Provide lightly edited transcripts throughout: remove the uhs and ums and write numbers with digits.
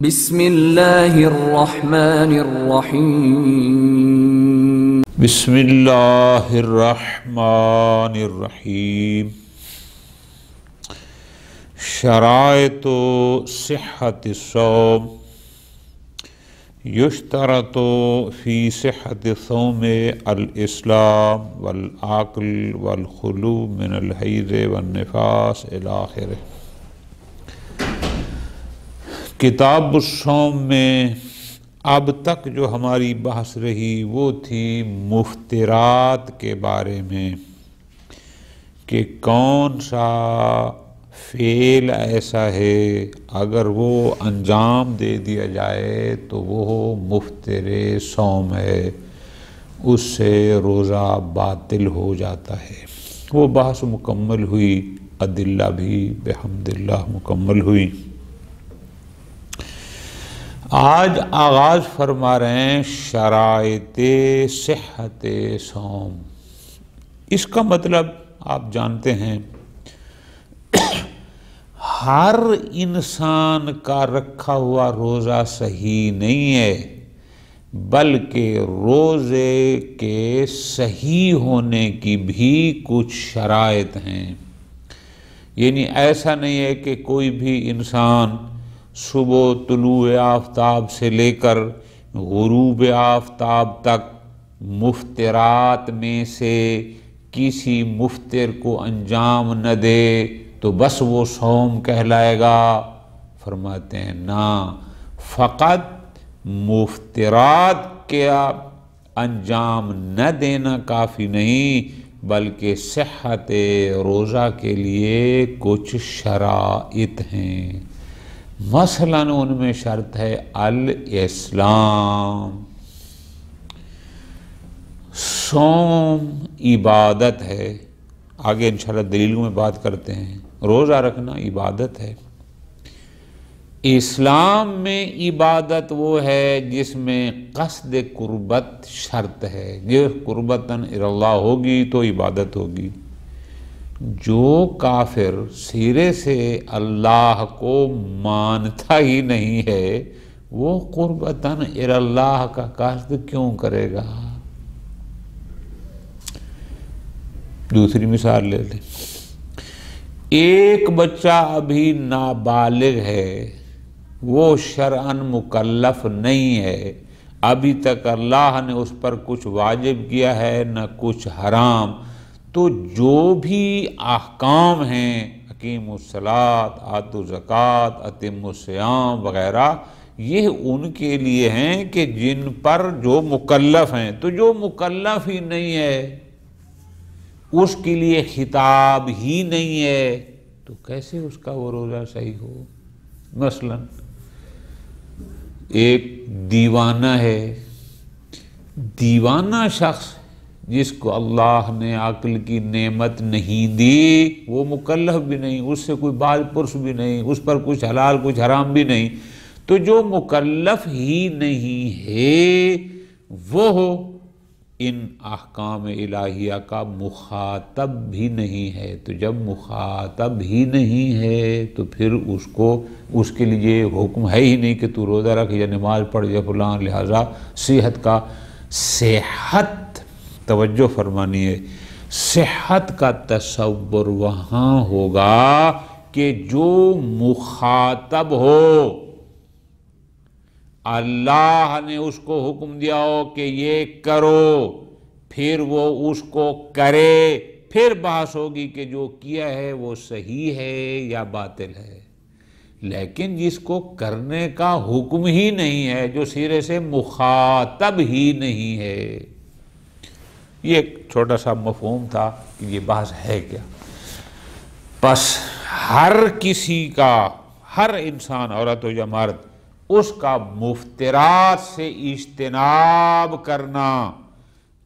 بسم اللہ الرحمن الرحیم بسم اللہ الرحمن الرحیم شرائط صحت الصوم یشترط فی صحت الصوم الاسلام والعقل والخلو من الحیض والنفاس الی آخرہ۔ کتاب الصوم میں اب تک جو ہماری بحث رہی وہ تھی مفطرات کے بارے میں کہ کون سا فعل ایسا ہے اگر وہ انجام دے دیا جائے تو وہ مفطر صوم ہے، اس سے روزہ باطل ہو جاتا ہے۔ وہ بحث مکمل ہوئی، ادلہ بھی بحمد اللہ مکمل ہوئی۔ آج آغاز فرما رہے ہیں شرائط صحت صوم۔ اس کا مطلب آپ جانتے ہیں ہر انسان کا رکھا ہوا روزہ صحیح نہیں ہے، بلکہ روزے کے صحیح ہونے کی بھی کچھ شرائط ہیں۔ یعنی ایسا نہیں ہے کہ کوئی بھی انسان صبح طلوع آفتاب سے لے کر غروب آفتاب تک مفطرات میں سے کسی مفطر کو انجام نہ دے تو بس وہ صوم کہلائے گا۔ فرماتے ہیں نہ، فقط مفطرات کا انجام نہ دینا کافی نہیں، بلکہ صحت روزہ کے لیے کچھ شرائط ہیں۔ مثلاً ان میں شرط ہے الاسلام۔ صوم عبادت ہے، آگے انشاءاللہ دلیلوں میں بات کرتے ہیں۔ روزہ رکھنا عبادت ہے۔ اسلام میں عبادت وہ ہے جس میں قصد قربت شرط ہے، جو قربتاً اللہ ہوگی تو عبادت ہوگی۔ جو کافر سرے سے اللہ کو مانتا ہی نہیں ہے وہ قربتاً اللہ کا قصد کیوں کرے گا؟ دوسری مثال لے لیں، ایک بچہ ابھی نابالغ ہے، وہ شرعاً مکلف نہیں ہے، ابھی تک اللہ نے اس پر کچھ واجب کیا ہے نہ کچھ حرام، تو جو بھی احکام ہیں اقیموا الصلاۃ، آتوا الزکوٰۃ، اتموا الصیام وغیرہ، یہ ان کے لیے ہیں کہ جن پر جو مکلف ہیں۔ تو جو مکلف ہی نہیں ہے، اس کے لیے خطاب ہی نہیں ہے، تو کیسے اس کا وہ روزہ صحیح ہو؟ مثلا ایک دیوانہ ہے، دیوانہ شخص جس کو اللہ نے عقل کی نعمت نہیں دی، وہ مکلف بھی نہیں، اس سے کوئی بال پرس بھی نہیں، اس پر کچھ حلال کچھ حرام بھی نہیں، تو جو مکلف ہی نہیں ہے وہ ان احکام الہیہ کا مخاطب بھی نہیں ہے۔ تو جب مخاطب ہی نہیں ہے تو پھر اس کے لیے حکم ہے ہی نہیں کہ تو روزہ رکھ یا نماز پڑھ یا فلاں، لہذا صحت توجہ فرمانی ہے، صحت کا تصور وہاں ہوگا کہ جو مخاطب ہو، اللہ نے اس کو حکم دیا ہو کہ یہ کرو، پھر وہ اس کو کرے، پھر بحث ہوگی کہ جو کیا ہے وہ صحیح ہے یا باطل ہے۔ لیکن جس کو کرنے کا حکم ہی نہیں ہے، جو سرے سے مخاطب ہی نہیں ہے، یہ ایک چھوٹا سا مفہوم تھا کہ یہ بحث ہے کیا۔ بس ہر کسی کا، ہر انسان عورت ہو یا مرد، اس کا مفطرات سے اجتناب کرنا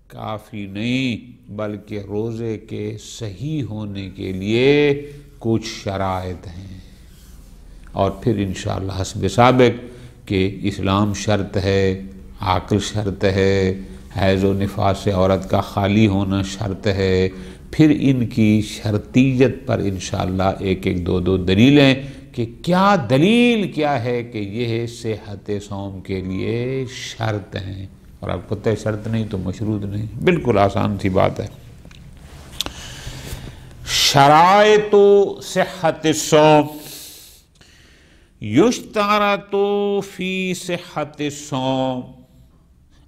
کافی نہیں، بلکہ روزے کے صحیح ہونے کے لیے کچھ شرائط ہیں۔ اور پھر انشاءاللہ حسب سابق کہ اسلام شرط ہے، عقل شرط ہے، حیض و نفاس سے عورت کا خالی ہونا شرط ہے، پھر ان کی شرطیت پر انشاءاللہ ایک ایک دو دلیلیں کہ کیا دلیل کیا ہے کہ یہ صحت صوم کے لیے شرط ہیں، اور آپ کو پتہ ہے شرط نہیں تو مشروط نہیں، بالکل آسان سی بات ہے۔ شرائط صحت الصوم، یشترط فی صحت الصوم۔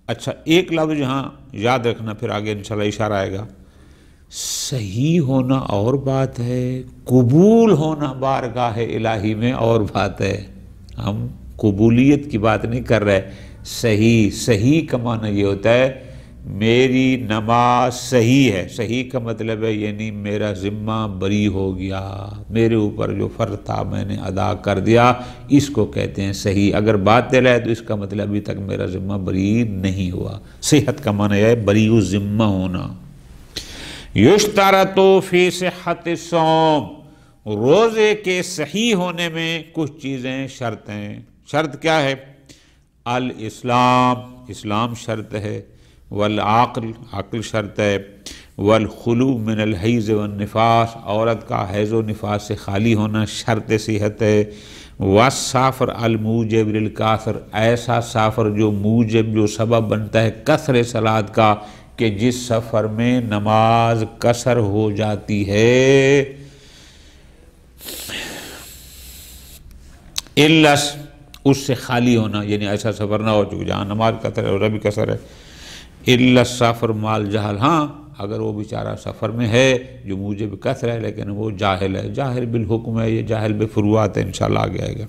اچھا ایک لفظ یہاں یاد رکھنا، پھر آگے انشاءاللہ اشارہ آئے گا۔ صحیح ہونا اور بات ہے، قبول ہونا بارگاہ الہی میں اور بات ہے۔ ہم قبولیت کی بات نہیں کر رہے، صحیح کا معنی یہ ہوتا ہے میری نماز صحیح ہے۔ صحیح کا مطلب ہے یعنی میرا ذمہ بری ہو گیا، میرے اوپر جو فرض تھا میں نے ادا کر دیا، اس کو کہتے ہیں صحیح۔ اگر باطل ہے تو اس کا مطلب ابھی تک میرا ذمہ بری نہیں ہوا۔ صحت کا معنی ہے بری ذمہ ہونا۔ یشترط فی صحت الصوم، روزے کے صحیح ہونے میں کچھ چیزیں شرط ہیں۔ شرط کیا ہے؟ الاسلام، اسلام شرط ہے، والعقل، عقل شرط ہے، والخلو من الحیض والنفاس، عورت کا حیض و نفاس سے خالی ہونا شرط صحت ہے، والسافر الموجب للکاثر، ایسا سافر جو موجب، جو سبب بنتا ہے کثر صلاۃ کا، کہ جس سفر میں نماز قصر ہو جاتی ہے۔ اس سے خالی ہونا، یعنی ایسا سفر نہ ہو جو جہاں نماز قصر ہے روزہ بھی قصر ہے۔ الا السافر مال جہل، ہاں اگر وہ بیچارہ سفر میں ہے جو موجب قصر ہے لیکن وہ جاہل ہے، جاہل بالحکم ہے، یہ جاہل بفروعات ہے، انشاءاللہ آگے آئے گا۔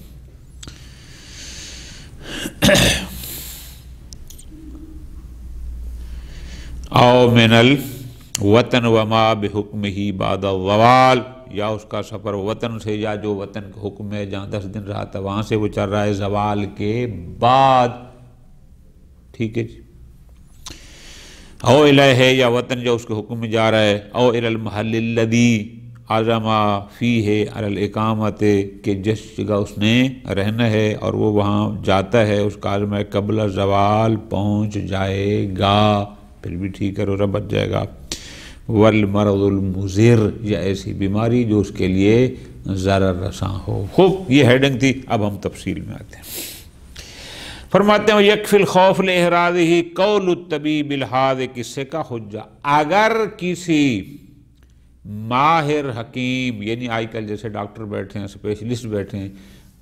او من الوطن وما بحکمہ بعد الزوال، یا اس کا سفر وطن سے، یا جو وطن کا حکم ہے جہاں 10 دن رہا تھا وہاں سے وہ چل رہا ہے زوال کے بعد، ٹھیک ہے جی۔ او الیہ، یا وطن جو اس کے حکم میں جا رہا ہے، او الی المحل الذی عزم فیہ علی الاقامۃ، کہ جس جگہ اس نے رہنا ہے اور وہ وہاں جاتا ہے اس کا عزم ہے قبل زوال پہنچ جائے گا، پھر بھی ٹھیک ہے روزہ بچ جائے گا۔ والمرض المضر، یا ایسی بیماری جو اس کے لیے ضرر رساں ہو۔ خوب، یہ ہیڈنگ تھی، اب ہم تفصیل میں آتے ہیں۔ فرماتے ہیں یکفی الخوف لاحراضہ قول الطبیب الحاذ، قصے کا حجہ، اگر کسی ماہر حکیم، یعنی آج کل جیسے ڈاکٹر بیٹھے ہیں، اسپیشلسٹ بیٹھے ہیں،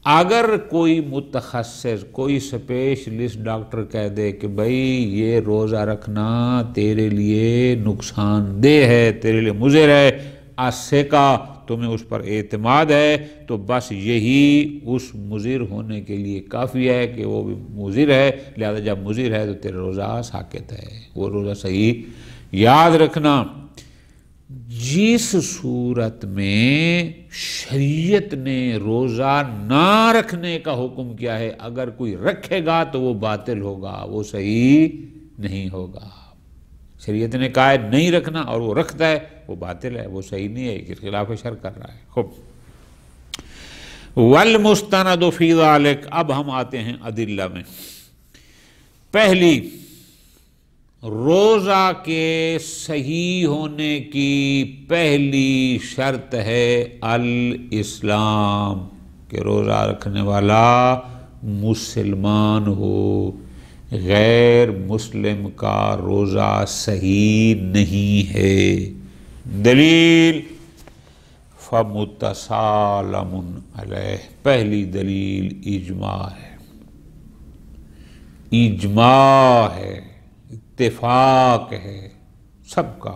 اگر کوئی متخصص، کوئی اسپیشلسٹ ڈاکٹر کہہ دے کہ بھئی یہ روزہ رکھنا تیرے لیے نقصان دہ ہے، تیرے لیے مضر ہے، الثقہ، تمہیں اس پر اعتماد ہے، تو بس یہی اس مضر ہونے کے لیے کافی ہے کہ وہ بھی مضر ہے، لہذا جب مضر ہے تو تیرا روزہ ساقط ہے، وہ روزہ صحیح۔ یاد رکھنا، جس صورت میں شریعت نے روزہ نہ رکھنے کا حکم کیا ہے، اگر کوئی رکھے گا تو وہ باطل ہوگا، وہ صحیح نہیں ہوگا۔ شریعت نے کہا ہے نہیں رکھنا اور وہ رکھتا ہے، وہ باطل ہے، وہ صحیح نہیں ہے، اس خلاف شر کر رہا ہے۔ خوب، والمستند فی ذلک، اب ہم آتے ہیں ادلہ میں۔ پہلی، روزہ کے صحیح ہونے کی پہلی شرط ہے الاسلام، کہ روزہ رکھنے والا مسلمان ہو، غیر مسلم کا روزہ صحیح نہیں ہے۔ دلیل فمتسالم علیہ، پہلی دلیل اجماع ہے، اجماع ہے، اتفاق ہے سب کا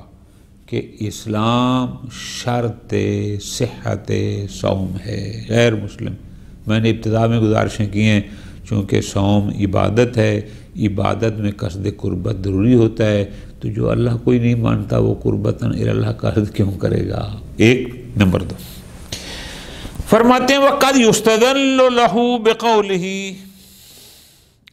کہ اسلام شرط صحت صوم ہے، غیر مسلم۔ میں نے ابتدا میں گزارشیں کی ہیں، چونکہ صوم عبادت ہے، عبادت میں قصد قربت ضروری ہوتا ہے، تو جو اللہ کوئی نہیں مانتا وہ قربتاً اللہ کا قصد کیوں کرے گا؟ ایک۔ نمبر 2، فرماتے ہیں وَقَدْ يُسْتَدَلُّ لَهُ بِقَوْلِهِ،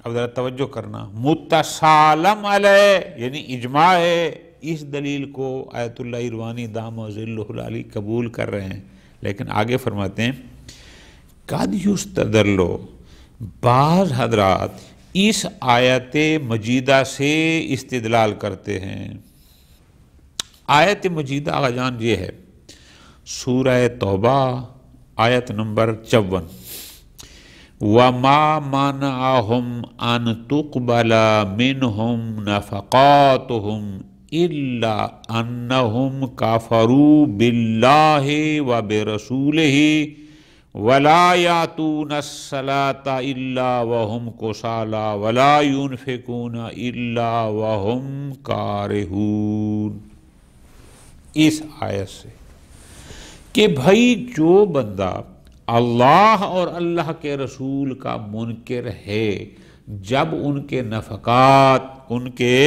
اب ذرا توجہ کرنا، متسالم علیہ یعنی اجماع ہے، اس دلیل کو آیت اللہ ایروانی دامہ ظلہ العلی قبول کر رہے ہیں، لیکن آگے فرماتے ہیں قد یستدل، بعض حضرات اس آیت مجیدہ سے استدلال کرتے ہیں۔ آیت مجیدہ آغا جان یہ ہے، سورہ توبہ آیت نمبر 54. وَمَا مَنَعَهُمْ أَن تُقْبَلَ مِنْهُمْ نَفَقَاتُهُمْ إِلَّا أَنَّهُمْ كَفَرُوا بِاللَّهِ وَبِرَسُولِهِ وَلَا يَأْتُونَ الصَّلَاةَ إِلَّا وَهُمْ كُسَالَىٰ وَلَا يُنْفِقُونَ إِلَّا وَهُمْ كَارِهُونَ. اس آیت سے کہ بھائی جو بندہ اللہ اور اللہ کے رسول کا منکر ہے، جب ان کے نفقات، ان کے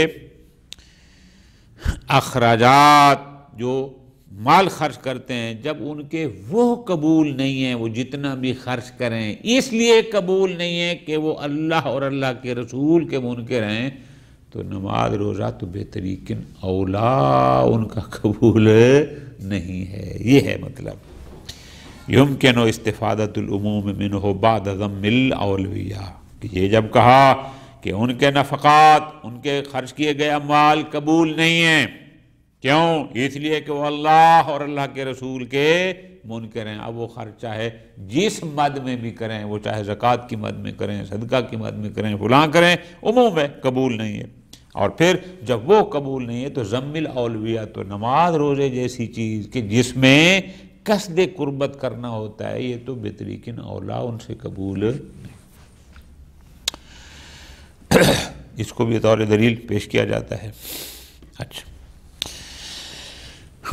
اخراجات جو مال خرچ کرتے ہیں، جب ان کے وہ قبول نہیں ہیں، وہ جتنا بھی خرچ کریں اس لیے قبول نہیں ہے کہ وہ اللہ اور اللہ کے رسول کے منکر ہیں، تو نماز روزہ تو بہترین اولا ان کا قبول نہیں ہے. یہ ہے مطلب. یمکن استفادۃ العموم منہ بعد ذم الاولویہ، کہ یہ جب کہا کہ ان کے نفقات، ان کے خرچ کیے گئے مال قبول نہیں ہیں، کیوں؟ اس لیے کہ وہ اللہ اور اللہ کے رسول کے منکر ہیں. اب وہ خرچ چاہے جس مد میں بھی کریں، وہ چاہے زکوٰۃ کی مد میں کریں، صدقہ کی مد میں کریں، فلاں کریں، عموم ہے قبول نہیں ہے. اور پھر جب وہ قبول نہیں ہے تو ضم الاولویہ، تو نماز روزے جیسی چیز کہ جس میں قصد قربت کرنا ہوتا ہے، یہ تو بطریقن اولا ان سے قبول نہیں. اس کو بھی طور دلیل پیش کیا جاتا ہے. اچھا.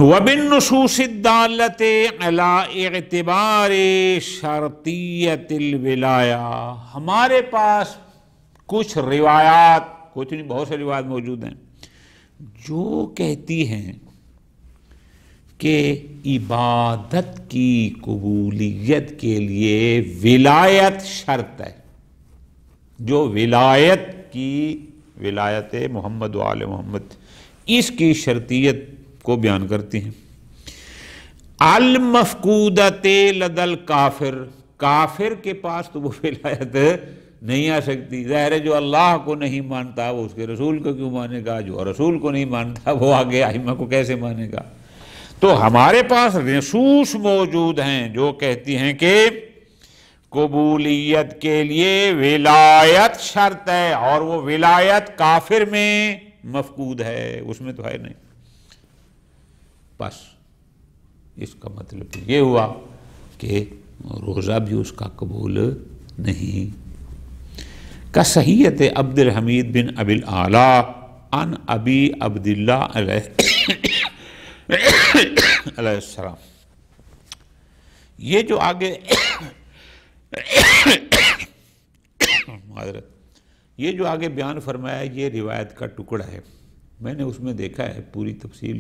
وَبِالنُّصُوصِ الدَّالَّةِ عَلَىٰ اعْتِبَارِ شَرْطِيَّةِ الْوِلَایَہ، ہمارے پاس کچھ روایات، کچھ نہیں بہت سے روایات موجود ہیں جو کہتی ہیں کہ عبادت کی قبولیت کے لیے ولایت شرط ہے. جو ولایت کی، ولایت محمد و آل محمد، اس کی شرطیت کو بیان کرتی ہیں. المفقودۃ لدى الکافر، کافر کے پاس تو وہ ولایت نہیں آ سکتی. ظاہر ہے جو اللہ کو نہیں مانتا وہ اس کے رسول کو کیوں مانے گا، جو رسول کو نہیں مانتا وہ آگے ائمہ کو کیسے مانے گا. تو ہمارے پاس نصوص موجود ہیں جو کہتی ہیں کہ قبولیت کے لیے ولایت شرط ہے، اور وہ ولایت کافر میں مفقود ہے، اس میں تو ہے نہیں. بس اس کا مطلب یہ ہوا کہ روزہ بھی اس کا قبول نہیں. کصحیحۃ عبد الحمید بن ابی الاعلیٰ عن ابی عبداللہ علیہ السلام. یہ جو آگے یہ جو آگے بیان فرمایا یہ روایت کا ٹکڑا ہے. میں نے اس میں دیکھا ہے پوری تفصیل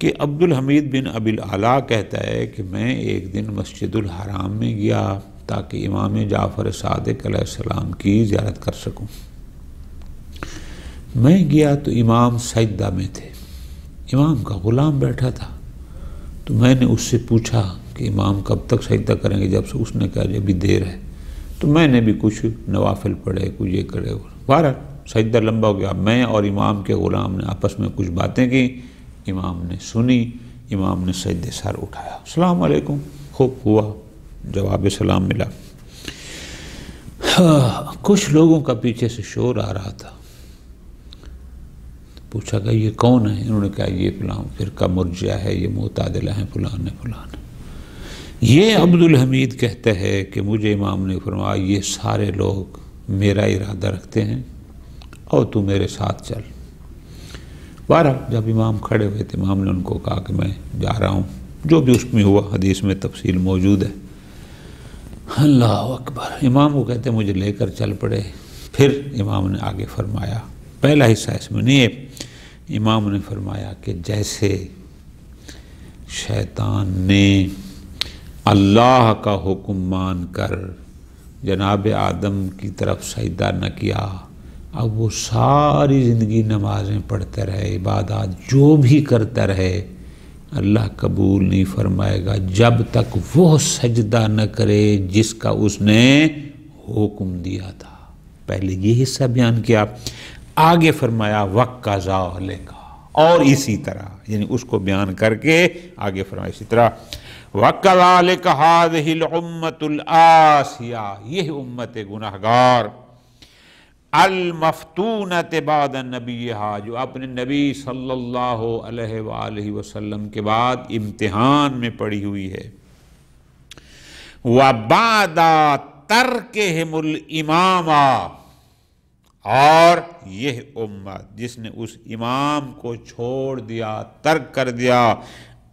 کہ عبد الحمید بن ابی الاعلیٰ کہتا ہے کہ میں ایک دن مسجد الحرام میں گیا تاکہ امام جعفر صادق علیہ السلام کی زیارت کر سکوں. میں گیا تو امام سجدہ میں تھے، امام کا غلام بیٹھا تھا. تو میں نے اس سے پوچھا کہ امام کب تک سجدہ کریں گے، جب سے اس نے کہا جب ابھی دیر ہے. تو میں نے بھی کچھ نوافل پڑھے، کچھ یہ کرے. بہرحال سجدہ لمبا ہو گیا. میں اور امام کے غلام نے آپس میں کچھ باتیں کی، امام نے سنی. امام نے سجدے سر اٹھایا، السلام علیکم، خوب ہوا، جواب سلام ملا. کچھ لوگوں کا پیچھے سے شور آ رہا تھا. پوچھا کہ یہ کون ہے؟ انہوں نے کہا یہ فلاں فرقہ مرجئہ ہے، یہ معتزلہ ہیں، فلان فلان. یہ عبد الحمید کہتا ہے کہ مجھے امام نے فرمایا یہ سارے لوگ میرا ارادہ رکھتے ہیں اور تو میرے ساتھ چل. بہرحال جب امام کھڑے ہوئے تھے، امام نے ان کو کہا کہ میں جا رہا ہوں. جو بھی اس میں ہوا حدیث میں تفصیل موجود ہے. اللہ اکبر. امام کو کہتے ہیں مجھے لے کر چل پڑے. پھر امام نے آگے فرمایا، پہلا حصہ اس میں نہیں ہے. امام نے فرمایا کہ جیسے شیطان نے اللہ کا حکم مان کر جناب آدم کی طرف سجدہ نہ کیا، اب وہ ساری زندگی نمازیں پڑھتا رہے، عبادات جو بھی کرتا رہے، اللہ قبول نہیں فرمائے گا جب تک وہ سجدہ نہ کرے جس کا اس نے حکم دیا تھا. پہلے یہ حصہ بیان کیا، آگے فرمایا وَكَذَلِكَ، اور اسی طرح، یعنی اس کو بیان کر کے آگے فرمایا اسی طرح وَكَذَلِكَ هَذِهِ الْأُمَّةُ الْآسِيَةُ، یہ امت گناہگار، المفتونۃ بعد نبیہا، جو اپنے نبی صلی اللہ علیہ وآلہ وسلم کے بعد امتحان میں پڑی ہوئی ہے، وَبَعْدَ تَرْكِهِمُ الْإِمَامَ، اور یہ امت جس نے اس امام کو چھوڑ دیا، ترک کر دیا،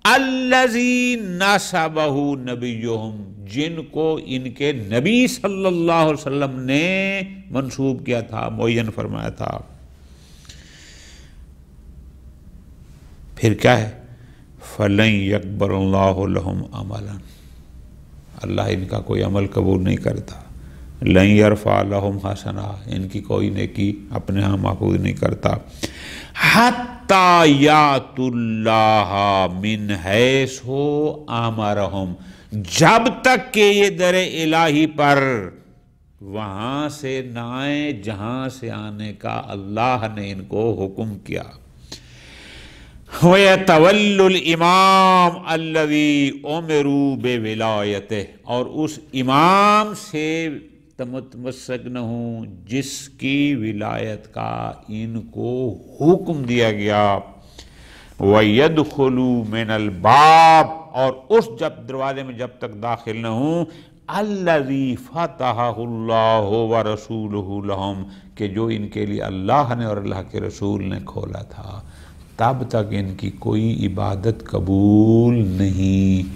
الذی نسبہ نبیہم، جن کو ان کے نبی صلی اللہ علیہ وسلم نے منسوب کیا تھا، معین فرمایا تھا۔ پھر کیا ہے؟ فَلَن يَقْبَلَ اللَّهُ لَهُمْ عَمَلًا، اللہ ان کا کوئی عمل قبول نہیں کرتا۔ لَن يَرْفَعَ لَهُمْ حَسَنَةً، ان کی کوئی نیکی اپنے ہاں محفوظ نہیں کرتا۔ حَتَّى يَأْتُوا اللَّهَ مِنْ حَيْثُ أَمَرَهُمْ، جب تک کہ یہ در الہی پر وہاں سے نہ آئیں جہاں سے آنے کا اللہ نے ان کو حکم کیا۔ وَيَتَوَلُّ الْإِمَامُ الَّذِي أُمِرُوا بِوِلَایَتِهِ، اور اس امام سے متمسک نہ ہوں جس کی ولایت کا ان کو حکم دیا گیا۔ وَيَدْخُلُوا مِنَ الْبَابِ، اور اس دروازے میں جب تک داخل نہ ہوں، الَّذِي فَتَحَهُ اللَّهُ وَرَسُولُهُ لَهُمْ، کہ جو ان کے لیے اللہ نے اور اللہ کے رسول نے کھولا تھا، تب تک ان کی کوئی عبادت قبول نہیں۔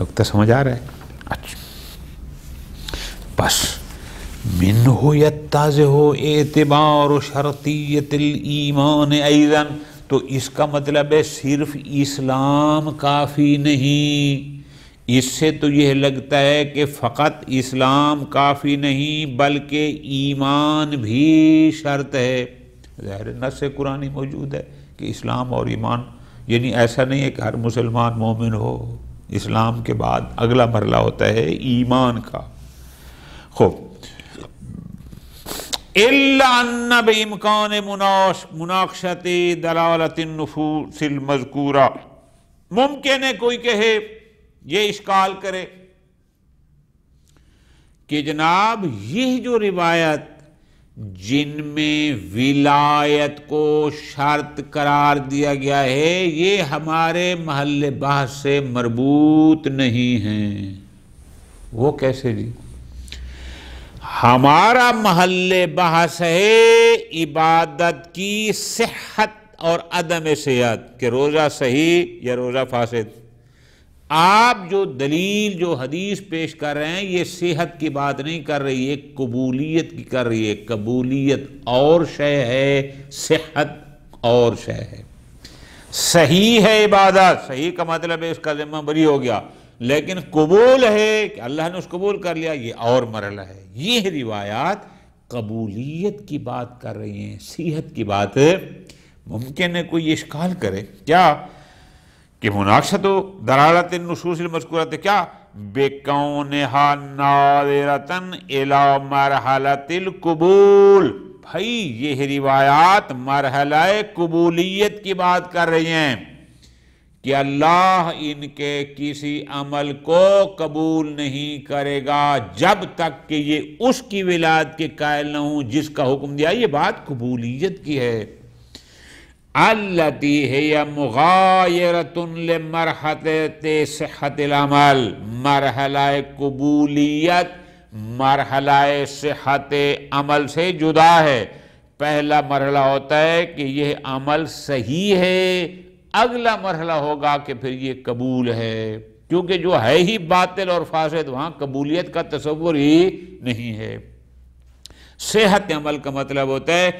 نقطہ سمجھ آ رہا ہے؟ اچھا، بس منہ یتضح اعتبار شرطیت الایمان ایضاً، تو اس کا مطلب ہے صرف اسلام کافی نہیں۔ اس سے تو یہ لگتا ہے کہ فقط اسلام کافی نہیں بلکہ ایمان بھی شرط ہے۔ ظاہر نص قرآنی موجود ہے کہ اسلام اور ایمان، یعنی ایسا نہیں ہے کہ ہر مسلمان مومن ہو، اسلام کے بعد اگلا مرحلہ ہوتا ہے ایمان کا۔ خوب، الا ان بامکان مناقشت دلالت النفوس المذکورہ، ممکن ہے کوئی کہے، یہ اشکال کرے کہ جناب یہ جو روایت جن میں ولایت کو شرط قرار دیا گیا ہے، یہ ہمارے محل بحث سے مربوط نہیں ہیں۔ وہ کیسے جی؟ ہمارا محل بحث ہے عبادت کی صحت اور عدم صحت، کہ روزہ صحیح یا روزہ فاسد۔ آپ جو دلیل جو حدیث پیش کر رہے ہیں یہ صحت کی بات نہیں کر رہی، یہ قبولیت کی کر رہی ہے۔ قبولیت اور شے ہے، صحت اور شے ہے۔ صحیح ہے عبادت، صحیح کا مطلب ہے اس کا ذمہ بری ہو گیا، لیکن قبول ہے کہ اللہ نے اس قبول کر لیا، یہ اور مرحلہ ہے۔ یہ روایات قبولیت کی بات کر رہی ہیں، صحت کی بات۔ ممکن ہے کوئی اشکال کرے کیا کہ مناقشت و دلالت النصوص المذکورۃ کیا بکونھا ناظرۃ الی مرحلۃ القبول، بھائی یہ روایات مرحلہ قبولیت کی بات کر رہی ہیں کہ اللہ ان کے کسی عمل کو قبول نہیں کرے گا جب تک کہ یہ اس کی ولایت کے قائل نہ ہوں جس کا حکم دیا۔ یہ بات قبولیت کی ہے۔ التی ہی مغایرۃ لمرحلۃ صحت العمل، مرحلہ قبولیت مرحلہ صحت عمل سے جدا ہے۔ پہلا مرحلہ ہوتا ہے کہ یہ عمل صحیح ہے، اگلا مرحلہ ہوگا کہ پھر یہ قبول ہے، کیونکہ جو ہے ہی باطل اور فاسد وہاں قبولیت کا تصور ہی نہیں ہے۔ صحت عمل کا مطلب ہوتا ہے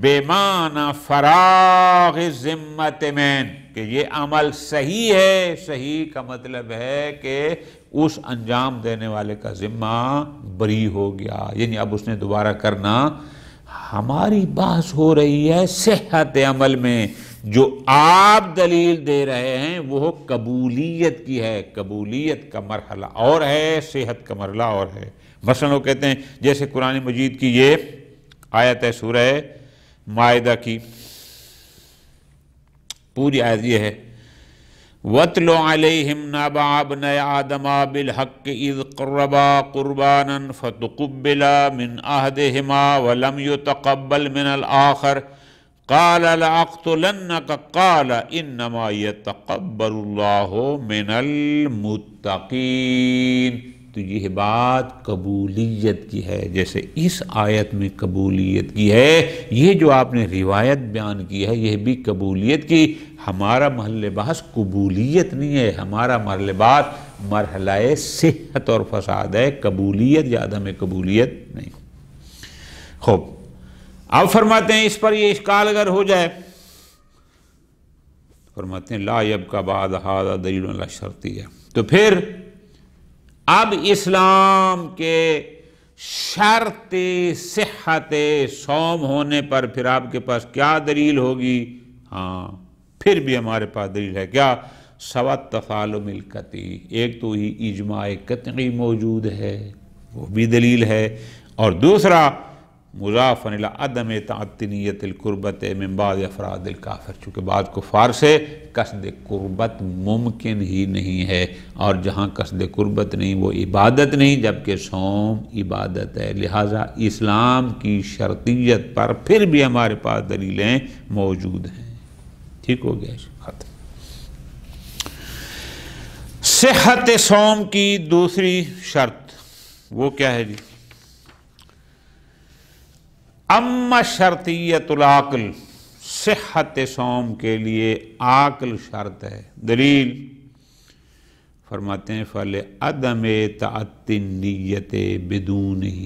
بمعنی فراغ ذمت من، کہ یہ عمل صحیح ہے۔ صحیح کا مطلب ہے کہ اس انجام دینے والے کا ذمہ بری ہو گیا، یعنی اب اس نے دوبارہ کرنا۔ ہماری بحث ہو رہی ہے صحت عمل میں، جو آپ دلیل دے رہے ہیں وہ قبولیت کی ہے۔ قبولیت کا مرحلہ اور ہے، صحت کا مرحلہ اور ہے۔ مثلا وہ کہتے ہیں جیسے قرآن مجید کی یہ آیت ہے سورہ مائدہ کی، پوری آیت یہ ہے وَاتْلُ عَلَيْهِمْ نَبَأَ ابْنَيْ آدَمَ بِالْحَقِّ إِذْ قَرَّبَا قُرْبَانًا فَتُقُبِّلَ مِنْ أَحَدِهِمَا وَلَمْ يُتَقَبَّلْ مِنَ الْآخَرِ قَالَ لَأَقْتُلَنَّكَ قَالَ إِنَّمَا يَتَقَبَّلُ اللَّهُ مِنَ الْمُتَّقِينَ۔ تو یہ بات قبولیت کی ہے، جیسے اس آیت میں قبولیت کی ہے، یہ جو آپ نے روایت بیان کی ہے یہ بھی قبولیت کی۔ ہمارا محل بحث قبولیت نہیں ہے، ہمارا محل بحث مرحلہ صحت اور فساد ہے، قبولیت یا عدم قبولیت نہیں۔ خوب، اب فرماتے ہیں اس پر یہ اشکال اگر ہو جائے، فرماتے ہیں لا یبقى بعد ھذا دلیل علی الشرطیہ، تو پھر اب اسلام کے شرط صحت صوم ہونے پر پھر آپ کے پاس کیا دلیل ہوگی؟ ہاں پھر بھی ہمارے پاس دلیل ہے، کیا؟ سوات تفعلم القطعی، ایک تو ہی اجماع قطعی موجود ہے، وہ بھی دلیل ہے، اور دوسرا مضاف الی عدم تعطنیت القربت من بعض افراد الکافر، چونکہ بعض کفار سے قصد قربت ممکن ہی نہیں ہے، اور جہاں قصد قربت نہیں وہ عبادت نہیں، جبکہ صوم عبادت ہے، لہٰذا اسلام کی شرطیت پر پھر بھی ہمارے پاس دلیلیں موجود ہیں۔ ٹھیک ہو گیا، ختم۔ صحت صوم کی دوسری شرط وہ کیا ہے جی؟ اما شرطیت العقل، صحت صوم کے لیے عقل شرط ہے۔ دلیل فرماتے ہیں فَلِعَدَمِ تَعَتِّ النِّيَّةِ بِدُونِهِ،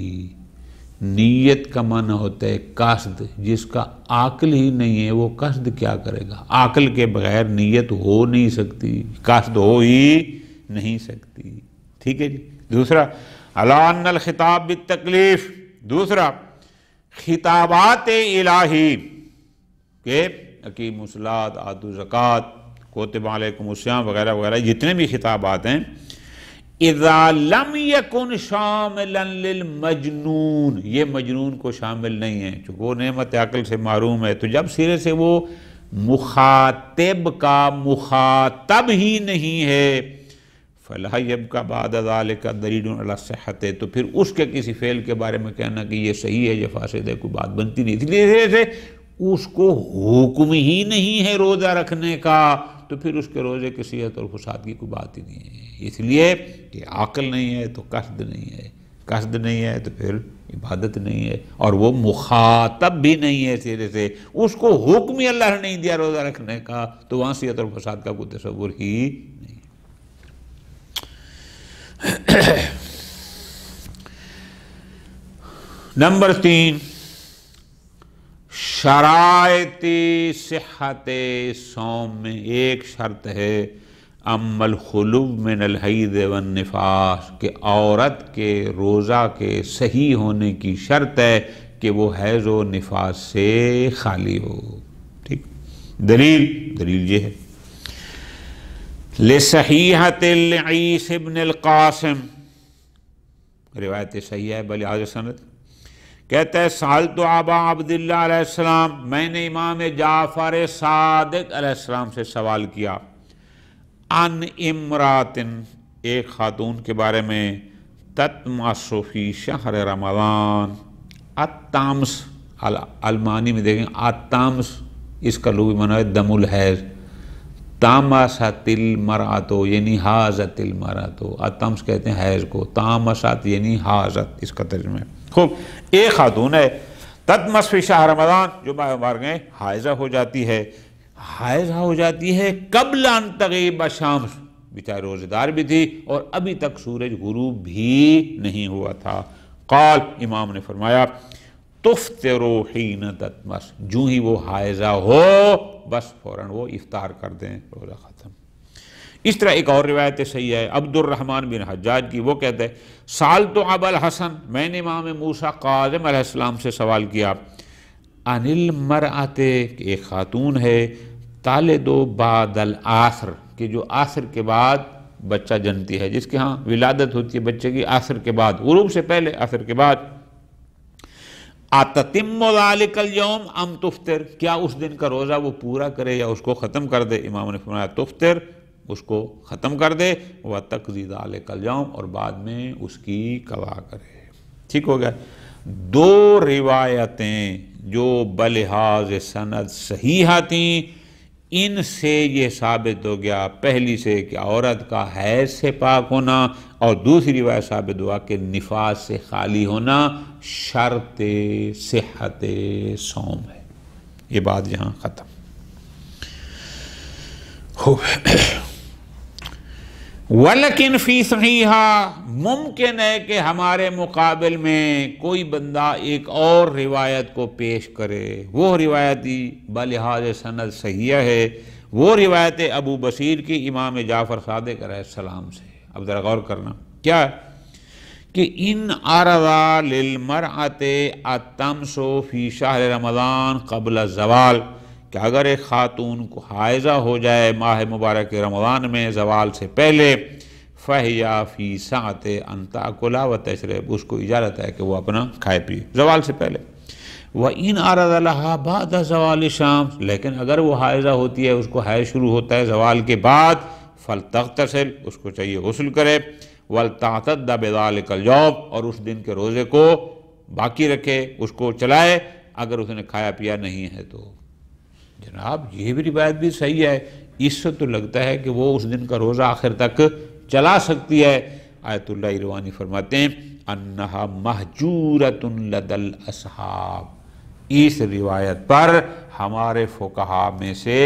نیت کا معنی ہوتا ہے قصد، جس کا عقل ہی نہیں ہے وہ قصد کیا کرے گا؟ عقل کے بغیر نیت ہو نہیں سکتی، قصد ہو ہی نہیں سکتی۔ ٹھیک ہے جی۔ دوسرا عَلَىٰ أَنَّ الْخِطَابَ بِالتَّکْلِیف، دوسرا خطابات الہی کہ اقیموا الصلاۃ آتوا الزکوٰۃ کتب علیکم الصیام وغیرہ وغیرہ، جتنے بھی خطابات ہیں، اذا لم یکن شاملا للمجنون، یہ مجنون کو شامل نہیں ہے چونکہ وہ نعمت عقل سے محروم ہے، تو جب سرے سے وہ مخاطب کا مخاطب ہی نہیں ہے، فَلَا يَبْقَى بَعْدَ ذَلِكَ دَلِيلٌ عَلَى الصِّحَّةِ، تو پھر اس کے کسی فعل کے بارے میں کہنا کہ یہ صحیح ہے یہ فاسد ہے کوئی بات بنتی نہیں، اس لیے اس کو حکم ہی نہیں ہے روزہ رکھنے کا، تو پھر اس کے روزے کی صحت اور فساد کی کوئی بات ہی نہیں ہے، اس لیے کہ عقل نہیں ہے تو قصد نہیں ہے، قصد نہیں ہے تو پھر عبادت نہیں ہے، اور وہ مخاطب بھی نہیں ہے سرے سے، اس کو حکم ہی اللہ نے نہیں دیا روزہ رکھنے کا، تو وہاں صحت اور فساد کا کوئی تصور ہی نہیں۔ نمبر 3، شرائط صحت صوم میں ایک شرط ہے اما الخلو من الحیض والنفاس، کہ عورت کے روزہ کے صحیح ہونے کی شرط ہے کہ وہ حیض و نفاس سے خالی ہو۔ ٹھیک، دلیل یہ ہے لصحیحۃ العیس ابن القاسم، روایت صحیح ہے بلحاظ سند، کہتا ہے سألت ابا عبداللہ علیہ السلام، میں نے امام جعفر صادق علیہ السلام سے سوال کیا، عن امرات، ایک خاتون کے بارے میں، تطمس فی شہر رمضان، التامس، المانی میں دیکھیں التامس اس کا لغوی معنی ہے دم الحیض، تامست المرأۃ یعنی حاضت المرأۃ، التامس کہتے ہیں حیض کو، تامست یعنی حاضت، اس کا ترجمہ ہے۔ خوب، ایک خاتون ہے تطمس فی شہر رمضان، جو ماہ مبارک حائضہ ہو جاتی ہے، قبل ان تغیب الشمس، بیچارے روزے دار بھی تھی اور ابھی تک سورج غروب بھی نہیں ہوا تھا، قال، امام نے فرمایا، تفطر حین تطمس، جو ہی وہ حائضہ ہو بس فوراً وہ افطار کر دیں، روزہ ختم۔ اس طرح ایک اور روایت صحیح ہے عبد الرحمن بن حجاج کی، وہ کہتے ہیں سألت ابا الحسن، میں نے امام موسیٰ کاظم علیہ السلام سے سوال کیا، عن المرأۃ، ایک خاتون ہے، تالد بعد العصر، کہ جو عصر کے بعد بچہ جنتی ہے، جس کے ہاں ولادت ہوتی ہے بچے کی عصر کے بعد، غروب سے پہلے عصر کے بعد، اتتم ذلک اليوم ام تفطر، کیا اس دن کا روزہ وہ پورا کرے یا اس کو ختم کر دے؟ امام نے فرمایا تفطر، اس کو ختم کر دے، وَتَقْضِي ذَلِكَ الْيَوْمَ، اور بعد میں اس کی قضا کرے۔ ٹھیک ہو گیا۔ دو روایتیں جو بلحاظ سند صحیحہ تھیں، ان سے یہ ثابت ہو گیا، پہلی سے کہ عورت کا حیض سے پاک ہونا، اور دوسری روایت ثابت ہوا کہ نفاس سے خالی ہونا شرط صحت صوم ہے۔ یہ بات یہاں ختم۔ وَلَكِنْ فِي صحیحہ، ممکن ہے کہ ہمارے مقابل میں کوئی بندہ ایک اور روایت کو پیش کرے، وہ روایتی بلحاظ سند صحیح ہے، وہ روایت ابو بصیر کی امام جعفر صادق علیہ السلام سے۔ اب ذرا غور کرنا کیا کہ ان عرض للمرأۃ التمس فی شہر رمضان قبل الزوال، کہ اگر ایک خاتون کو حائضہ ہو جائے ماہ مبارک رمضان میں زوال سے پہلے، فَهِيَ فِي سَعَةٍ أَن تَأْكُلَ وَتَشْرَبَ، اس کو اجازت ہے کہ وہ اپنا کھائے پیے زوال سے پہلے۔ وَإِنْ عَرَضَ لَهَا بَعْدَ زَوَالِ الشَّمْسِ، لیکن اگر وہ حائضہ ہوتی ہے، اس کو حیض شروع ہوتا ہے زوال کے بعد، فَلْتَغْتَسِلْ، اس کو چاہیے غسل کرے، وَلْتَعْتَدَّ بِذَلِكَ الْيَوْمِ، اور اس دن کے روزے کو باقی رکھے، اس کو چلائے اگر اس نے کھایا پیا نہیں ہے تو۔ جناب یہ بھی روایت بھی صحیح ہے، اس سے تو لگتا ہے کہ وہ اس دن کا روزہ آخر تک چلا سکتی ہے۔ آیت اللہ ایروانی فرماتے ہیں انہا محجورۃ لدی الاصحاب، اس روایت پر ہمارے فقہا میں سے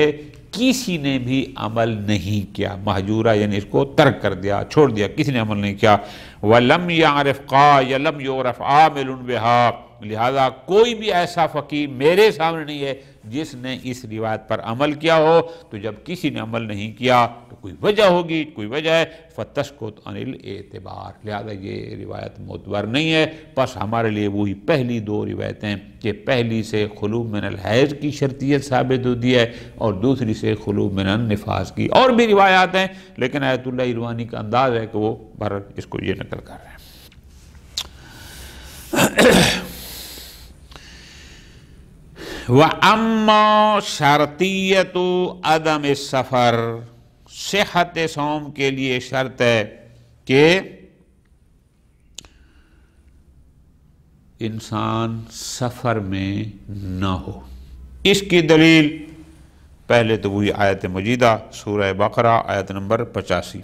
کسی نے بھی عمل نہیں کیا۔ محجورہ یعنی اس کو ترک کر دیا، چھوڑ دیا، کسی نے عمل نہیں کیا۔ وَلَمْ يَعْرِفْ قَائِلٌ لَمْ يُعْرَفْ عَامِلٌ بِهَا، لہذا کوئی بھی ایسا فقیہ میرے سامنے نہیں ہے جس نے اس روایت پر عمل کیا ہو۔ تو جب کسی نے عمل نہیں کیا تو کوئی وجہ ہوگی، کوئی وجہ ہے، فَتَسْقُطُ عَنِ الْاعْتِبَارِ، لہذا یہ روایت معتبر نہیں ہے۔ پس ہمارے لیے وہی پہلی دو روایتیں کہ پہلی سے خلو من الحیض کی شرطیت ثابت ہوتی ہے، اور دوسری سے خلو من النفاس کی۔ اور بھی روایات ہیں، لیکن آیت اللہ ایروانی کا انداز ہے کہ وہ بہرحال اس کو یہ نقل کر رہے ہیں۔ وَأَمَّا شَرْطِيَّةُ عَدَمِ السَّفَرِ، صحت صوم کے لیے شرط ہے کہ انسان سفر میں نہ ہو۔ اس کی دلیل پہلے تو وہی آیت مجیدہ سورہ بقرہ آیت نمبر 85،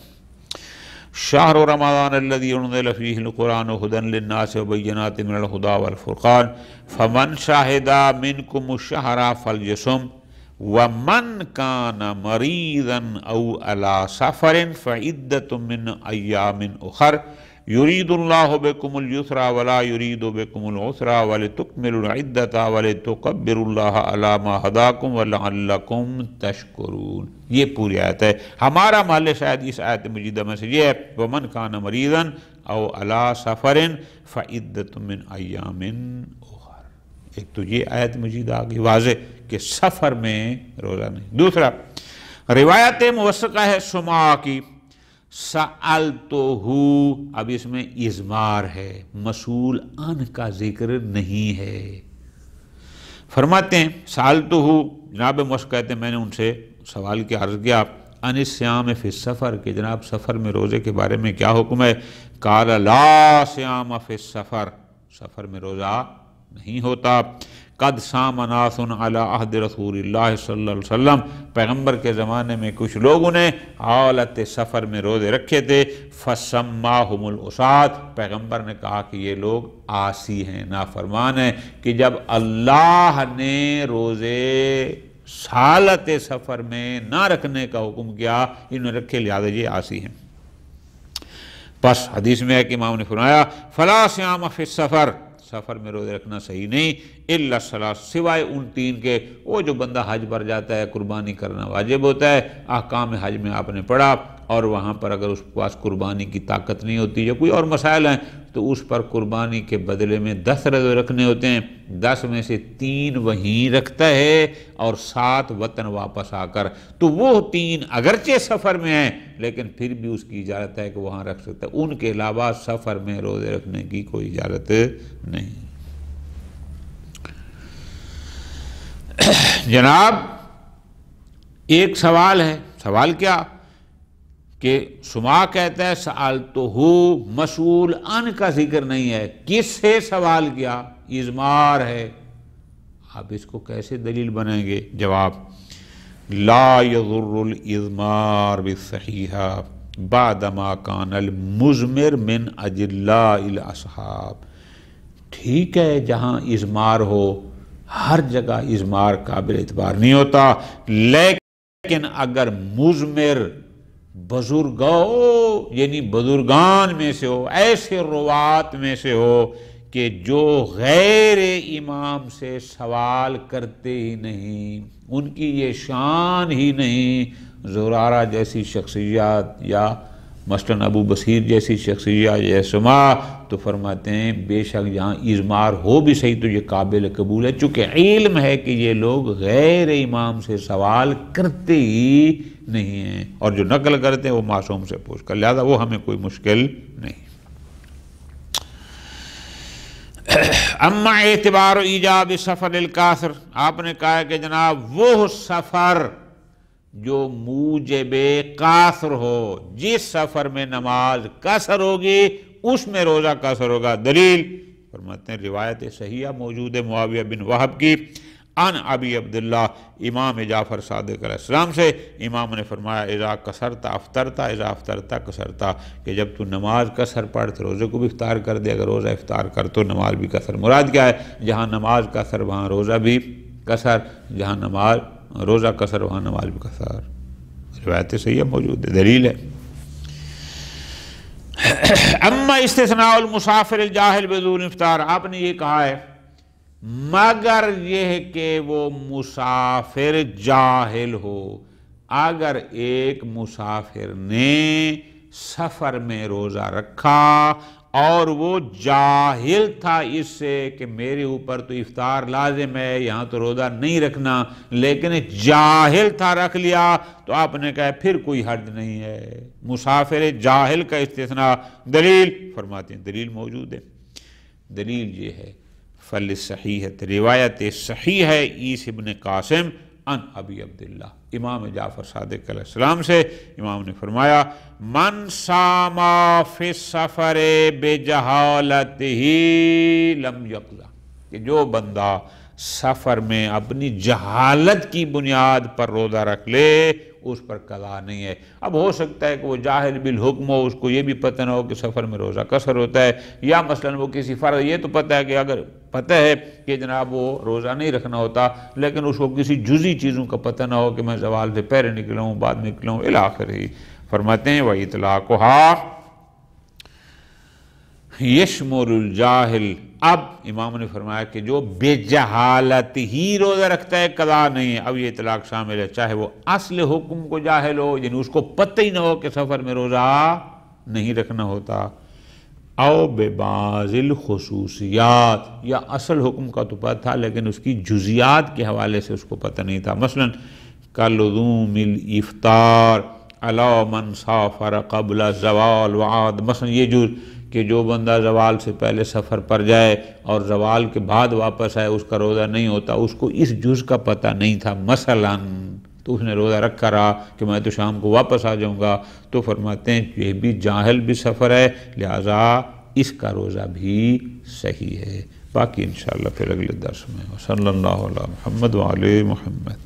شہر رمضان الذی انزل فیہ القرآن ھدی للناس وبینات من الھدی والفرقان فمن شہد منکم الشہر فلیصم ومن کان مریضا او علی سفر فعدۃ من ایام اخر یرید اللہ بکم الیسر ولا یرید بکم العسر ولتکملوا العدۃ ولتکبروا اللہ علی ما ھداکم ولعلکم تشکرون۔ یہ پوری آیت ہے۔ ہمارا محل شاید اس آیت مجیدہ میں سے یہ ہے وَمَنْ كَانَ مَرِيضًا أَوْ عَلَىٰ سَفَرٍ فَعِدَّةٌ مِّنْ أَيَّامٍ أُخَرَ۔ ایک تو یہ آیت مجیدہ آگئی واضح کہ سفر میں روزہ نہیں۔ دوسرا روایت موثقہ ہے سماع کی، سألتہ، اب اس میں اضمار ہے، مسئول عن کا ذکر نہیں ہے۔ فرماتے ہیں سألتہ، جناب موثق کہتے ہیں میں نے ان سے سوال کی عرض کیا عن الصیام فی السفر، کہ جناب سفر میں روزے کے بارے میں کیا حکم ہے؟ قال لا صیام فی السفر، سفر میں روزہ نہیں ہوتا۔ قد صام ناس علی عہد رسول اللہ صلی اللہ علیہ وسلم، پیغمبر کے زمانے میں کچھ لوگوں نے حالت سفر میں روزے رکھے تھے، فسماہم العصاۃ، پیغمبر نے کہا کہ یہ لوگ عاصی ہیں، نافرمان ہیں، کہ جب اللہ نے روزے حالت سفر میں نہ رکھنے کا حکم کیا، انہوں نے رکھے لہذا یہ عاصی ہیں۔ پس حدیث میں ہے کہ امام نے فرمایا فلا صیام فی السفر، سفر میں روزے رکھنا صحیح نہیں، الا الصلاۃ، سوائے ان تین کے۔ وہ جو بندہ حج پر جاتا ہے قربانی کرنا واجب ہوتا ہے، احکام حج میں آپ نے پڑھا، اور وہاں پر اگر اس کے پاس قربانی کی طاقت نہیں ہوتی یا کوئی اور مسائل ہیں تو اس پر قربانی کے بدلے میں 10 روزے رکھنے ہوتے ہیں، 10 میں سے 3 وہیں رکھتا ہے اور 7 وطن واپس آ کر، تو وہ 3 اگرچہ سفر میں ہیں لیکن پھر بھی اس کی اجازت ہے کہ وہاں رکھ سکتا ہے، ان کے علاوہ سفر میں روزے رکھنے کی کوئی اجازت نہیں۔ جناب ایک سوال ہے، سوال کیا کہ سما کہتا ہے سألتہو، مسئول ان کا ذکر نہیں ہے، کس سے سوال کیا؟ اضمار ہے. آپ اس کو کیسے دلیل بنائیں گے؟ جواب لا يضر الاضمار بالصحیحہ بعدما کان المزمر من اجلاء الاصحاب. ٹھیک ہے جہاں اضمار ہو، ہر جگہ اضمار قابل اعتبار نہیں ہوتا، لیکن اگر مزمر بزرگوں یعنی بزرگان میں سے ہو، ایسے روات میں سے ہو کہ جو غیر امام سے سوال کرتے ہی نہیں، ان کی یہ شان ہی نہیں، زرارہ جیسی شخصیات یا مثلاً ابو بصیر جیسی شخصیات یا سما، تو فرماتے ہیں بے شک جہاں اضمار ہو بھی صحیح تو یہ قابل قبول ہے، چونکہ علم ہے کہ یہ لوگ غیر امام سے سوال کرتے ہی نہیں ہیں، اور جو نقل کرتے ہیں وہ معصوم سے پوچھ کر، لہذا وہ ہمیں کوئی مشکل نہیں. اما اعتبار ایجاب سفر القاصر، آپ نے کہا کہ جناب وہ سفر جو موجب قاصر ہو، جس سفر میں نماز قصر ہوگی اس میں روزہ قصر ہوگا. دلیل فرماتے ہیں روایت صحیحہ موجود ہے معاویہ بن وہب کی عن ابی عبداللہ امام جعفر صادق علیہ السلام سے، امام نے فرمایا اذا قصرت افطرت اذا افطرت قصرت، کہ جب تو نماز قصر پڑھ تو روزے کو بھی افطار کر دے، اگر روزہ افطار کر تو نماز بھی قصر. مراد کیا ہے؟ جہاں نماز قصر وہاں روزہ بھی قصر، جہاں نماز روزہ قصر وہاں نماز بھی قصر. روایت صحیح موجود ہے، دلیل ہے. اما استثناء المسافر الجاہل بدون افطار، آپ نے یہ کہا ہے مگر یہ کہ وہ مسافر جاہل ہو. اگر ایک مسافر نے سفر میں روزہ رکھا اور وہ جاہل تھا اس سے کہ میرے اوپر تو افطار لازم ہے، یہاں تو روزہ نہیں رکھنا، لیکن جاہل تھا رکھ لیا، تو آپ نے کہا پھر کوئی حرج نہیں ہے. مسافر جاہل کا استثناء. دلیل فرماتے ہیں دلیل موجود ہے، دلیل یہ ہے فالصحیحۃ، روایت صحیح ہے عیسی ابن قاسم عن ابی عبداللہ امام جعفر صادق علیہ السلام سے، امام نے فرمایا من ساما فی السفر بجہالتہ لم یقضی، کہ جو بندہ سفر میں اپنی جہالت کی بنیاد پر روزہ رکھ لے اس پر قضا نہیں ہے. اب ہو سکتا ہے کہ وہ جاہل بالحکم ہو، اس کو یہ بھی پتہ نہ ہو کہ سفر میں روزہ قصر ہوتا ہے، یا مثلا وہ کسی فرض، یہ تو پتہ ہے کہ اگر پتہ ہے کہ جناب وہ روزہ نہیں رکھنا ہوتا، لیکن اس کو کسی جزئی چیزوں کا پتہ نہ ہو کہ میں زوال سے پہلے نکلا ہوں بعد میں نکلا ہوں الی آخرہ. فرماتے ہیں وَإِطْلَاقُهَا یشمل الجاہل. اب امام نے فرمایا کہ جو بے جہالت ہی روزہ رکھتا ہے قضا نہیں ہے. اب یہ اطلاق شامل ہے چاہے وہ اصل حکم کو جاہل ہو، یعنی اس کو پتہ ہی نہ ہو کہ سفر میں روزہ نہیں رکھنا ہوتا، او ببعض الخصوصیات، یا اصل حکم کا تو پتہ تھا لیکن اس کی جزیات کے حوالے سے اس کو پتہ نہیں تھا. مثلا کلزوم الافطار علی من سافر قبل الزوال وعاد، مثلا یہ جز کہ جو بندہ زوال سے پہلے سفر پر جائے اور زوال کے بعد واپس آئے اس کا روزہ نہیں ہوتا، اس کو اس جز کا پتہ نہیں تھا مثلا، تو اس نے روزہ رکھا رہا کہ میں تو شام کو واپس آ جاؤں گا. تو فرماتے ہیں یہ بھی جاہل بھی سفر ہے، لہذا اس کا روزہ بھی صحیح ہے. باقی انشاءاللہ پھر اگلے درس میں. صلی اللہ علیہ محمد وعلی محمد.